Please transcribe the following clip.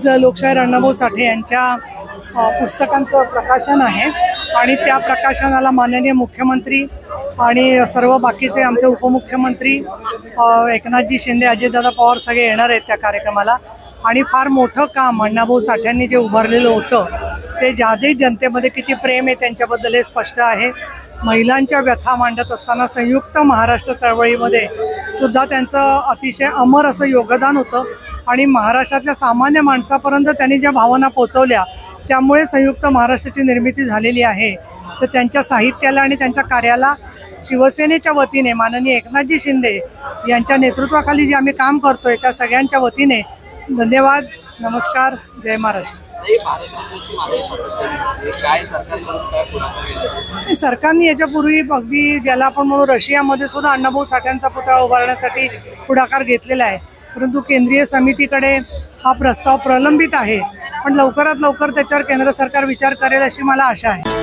आज लोकशाहीर अण्णाभाऊ साठे यांच्या पुस्तकांचं प्रकाशन आहे आणि त्या प्रकाशनाला माननीय मुख्यमंत्री आणि सर्व बाकीचे आमचे उपमुख्यमंत्री एकनाथजी शिंदे, अजितदादा पवार सगळे येणार आहेत त्या कार्यक्रमाला। आणि फार मोठं काम अण्णाभाऊ साठ्यांनी जे उभारलेलं होतं ते ज्यादे जनतेमध्ये किती प्रेम आहे त्यांच्याबद्दल हे स्पष्ट आहे। महिलांच्या व्यथा मांडत असताना संयुक्त महाराष्ट्र चळवळीमध्ये सुद्धा त्यांचं अतिशय अमर असं योगदान होतं आणि महाराष्ट्रातल्या सामान्य माणसापर्यंत त्यांनी ज्या भावना पोहोचवल्या त्यामुळे संयुक्त महाराष्ट्राची निर्मिती झालेली आहे। तर त्यांच्या साहित्याला आणि त्यांच्या कार्याला शिवसेनेच्या वतीने माननीय एकनाथजी शिंदे यांच्या नेतृत्वाखाली जे आम्ही काम करतोय त्या सगळ्यांच्या वतीने धन्यवाद, नमस्कार, जय महाराष्ट्र। सरकारने याच्यापूर्वी अगदी ज्याला आपण म्हणू रशियामध्ये सुद्धा अण्णाभाऊ साठ्यांचा पुतळा उभारण्यासाठी पुढाकार घेतलेला आहे, परंतु केंद्रीय समितीकडे हा प्रस्ताव प्रलंबित आहे, पण लवकरात लवकर त्याच्यावर केंद्र सरकार विचार करेल अशी मला आशा आहे।